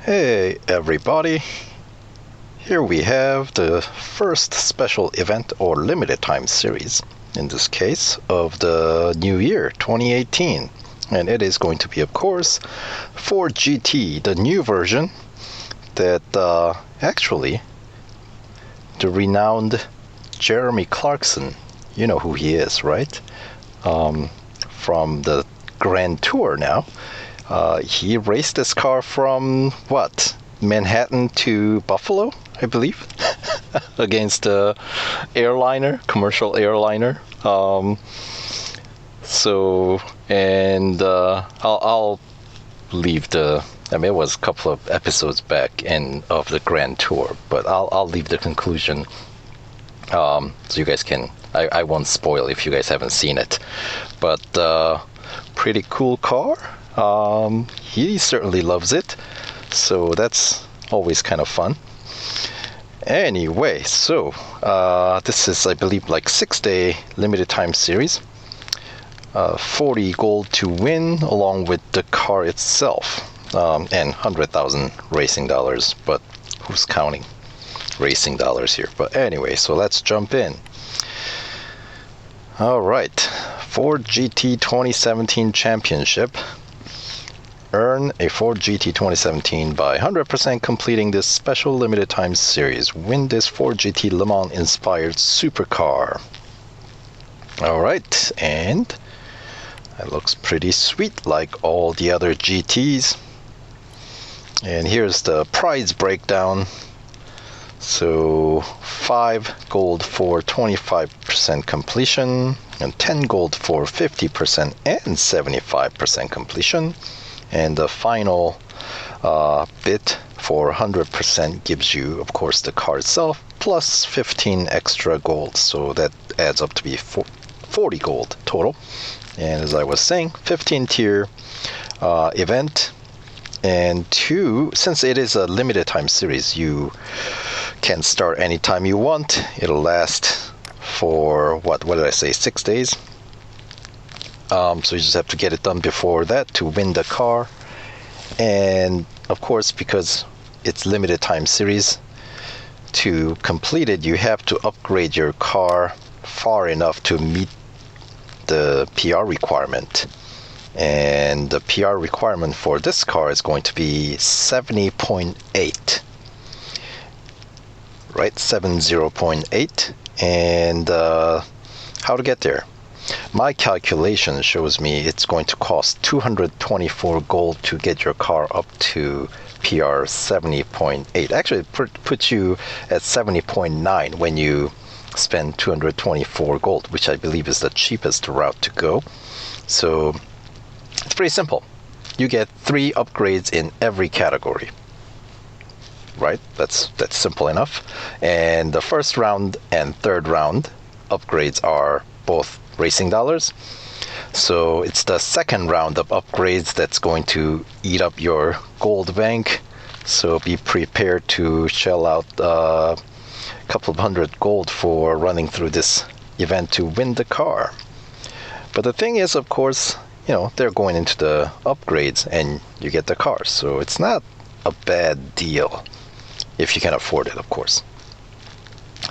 Hey everybody, here we have the first special event or limited time series, in this case, of the new year 2018. And it is going to be, of course, Ford GT, the new version that actually the renowned Jeremy Clarkson, you know who he is, right? From the Grand Tour now. He raced this car from, what, Manhattan to Buffalo, I believe, against a commercial airliner. I'll leave it was a couple of episodes back of the Grand Tour, but I'll leave the conclusion so you guys can, I won't spoil if you guys haven't seen it. But pretty cool car. He certainly loves it, so that's always kind of fun. Anyway, so this is, I believe, like 6-day limited time series. 40 gold to win along with the car itself, and 100,000 racing dollars, but who's counting racing dollars here? But anyway, so let's jump in. Alright, Ford GT 2017 Championship. Earn a Ford GT 2017 by 100% completing this special limited time series. Win this Ford GT Le Mans inspired supercar. Alright, and that looks pretty sweet like all the other GTs. And here's the prize breakdown. So 5 gold for 25% completion, and 10 gold for 50% and 75% completion. And the final bit for 100% gives you, of course, the car itself plus 15 extra gold. So that adds up to be 40 gold total. And as I was saying, 15 tier event. And since it is a limited time series, you can start anytime you want. It'll last for, what did I say, 6 days? So you just have to get it done before that to win the car. And of course, because it's limited time series, to complete it, you have to upgrade your car far enough to meet the PR requirement. And the PR requirement for this car is going to be 70.8. Right, 70.8. And how to get there? My calculation shows me it's going to cost 224 gold to get your car up to PR 70.8. Actually, it puts you at 70.9 when you spend 224 gold, which I believe is the cheapest route to go. So it's pretty simple. You get 3 upgrades in every category. Right? That's simple enough. And the first round and third round upgrades are both racing dollars. So it's the second round of upgrades that's going to eat up your gold bank. So be prepared to shell out a couple of hundred gold for running through this event to win the car. But the thing is, of course, they're going into the upgrades and you get the car. So it's not a bad deal if you can afford it, of course.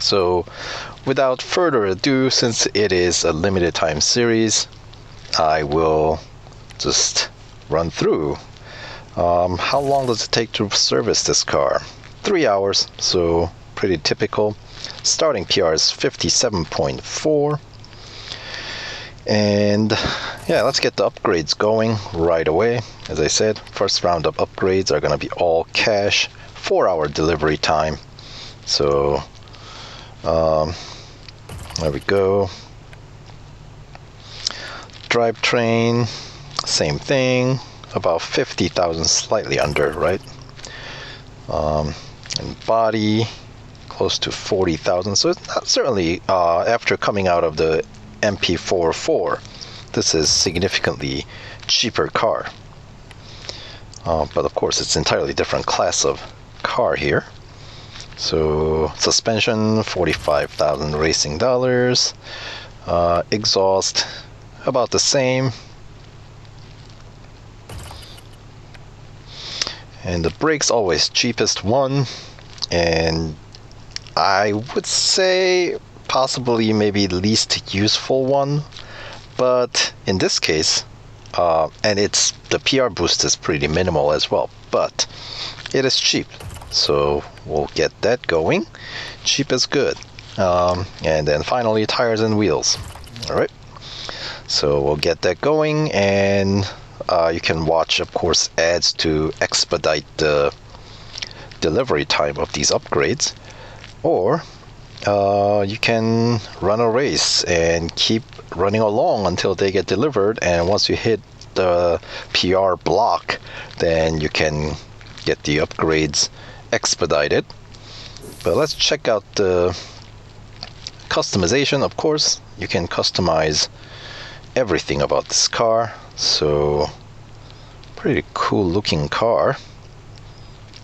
So without further ado, since it is a limited time series, I will just run through. How long does it take to service this car? 3 hours, so pretty typical. Starting PR is 57.4. And yeah, let's get the upgrades going right away. As I said, first round of upgrades are going to be all cash, 4-hour delivery time. So there we go. Drivetrain, same thing, about 50,000, slightly under, right? And body, close to 40,000. So it's not, certainly after coming out of the MP44, this is significantly cheaper car. But of course, it's entirely different class of car here. So suspension, 45,000 racing dollars. Exhaust, about the same. And the brakes always cheapest one, and I would say possibly maybe least useful one, but in this case, and it's the PR boost is pretty minimal as well, but it is cheap, so we'll get that going. Cheap is good. And then finally, tires and wheels. All right, so we'll get that going, and you can watch, of course, ads to expedite the delivery time of these upgrades, or you can run a race and keep running along until they get delivered, and once you hit the PR block, then you can get the upgrades expedited. But let's check out the customization. Of course, you can customize everything about this car, so pretty cool looking car.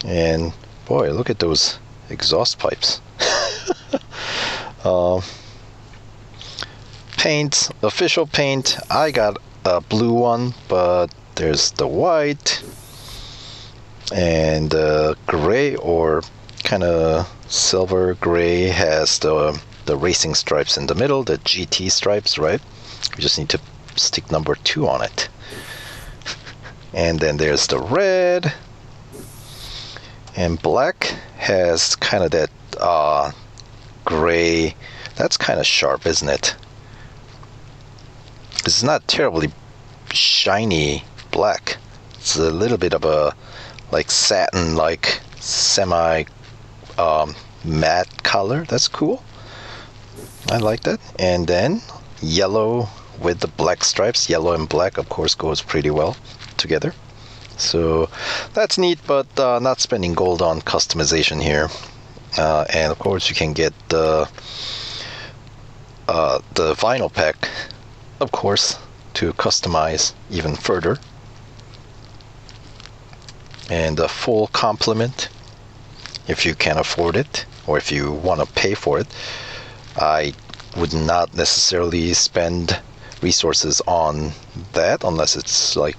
And boy, look at those exhaust pipes. Paint, official paint, I got a blue one, but there's the white and gray, or kind of silver gray, has the racing stripes in the middle, the GT stripes, right? We just need to stick number 2 on it. And then there's the red, and black has kind of that gray. That's kind of sharp, isn't it? It's not terribly shiny black. It's a little bit of a like satin, like semi matte color. That's cool. I like that. And then yellow with the black stripes. Yellow and black, of course, goes pretty well together. So that's neat, but not spending gold on customization here. And of course, you can get the vinyl pack, of course, to customize even further. And a full complement if you can afford it, or if you want to pay for it. I would not necessarily spend resources on that unless it's like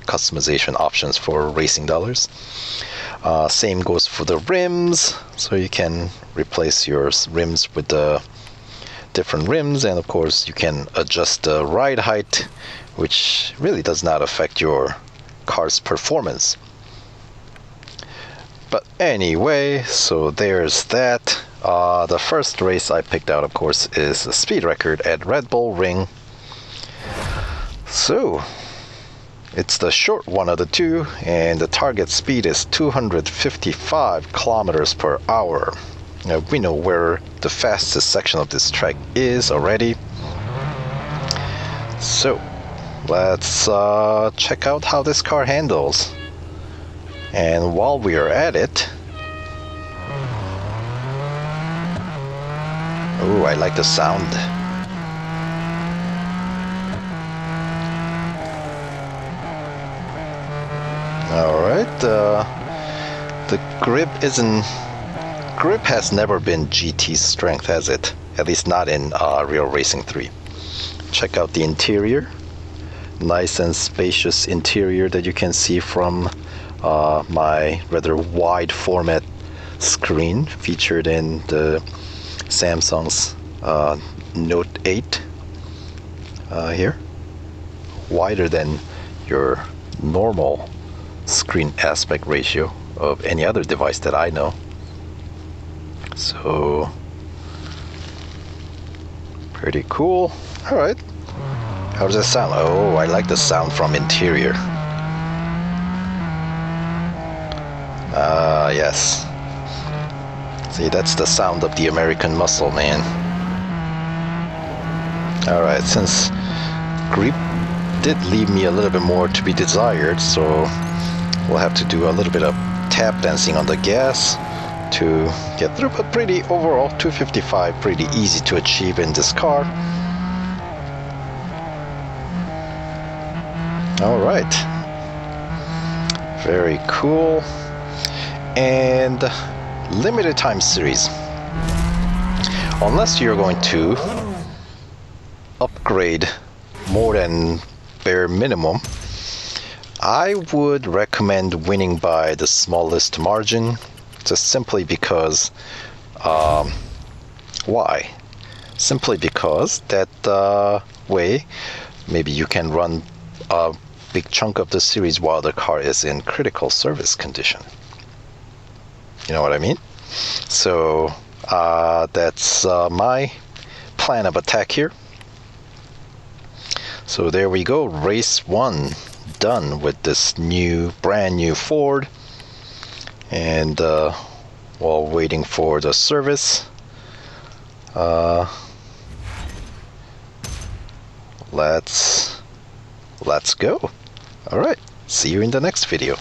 customization options for racing dollars. Same goes for the rims, so you can replace your rims with the different rims, and of course you can adjust the ride height, which really does not affect your car's performance. But anyway, so there's that. The first race I picked out, of course, is a speed record at Red Bull Ring. So it's the short one of the two, and the target speed is 255 kilometers per hour. Now, we know where the fastest section of this track is already. So let's check out how this car handles. And while we are at it, oh, I like the sound. Alright, the grip has never been GT's strength, has it? At least not in Real Racing 3. Check out the interior. Nice and spacious interior that you can see from my rather wide format screen featured in the Samsung's Note 8 here. Wider than your normal screen aspect ratio of any other device that I know. So pretty cool. All right, how does that sound? Oh, I like the sound from interior. Yes, see, that's the sound of the American muscle, man. All right, since grip did leave me a little bit more to be desired, so we'll have to do a little bit of tap dancing on the gas to get through, but pretty overall 255, pretty easy to achieve in this car. All right, very cool. And limited time series, unless you're going to upgrade more than bare minimum, I would recommend winning by the smallest margin, just simply because, why? Simply because that way, maybe you can run a big chunk of the series while the car is in critical service condition. You know what I mean? So that's my plan of attack here. So there we go, race 1 done with this brand new Ford. And while waiting for the service, let's go. All right, see you in the next video.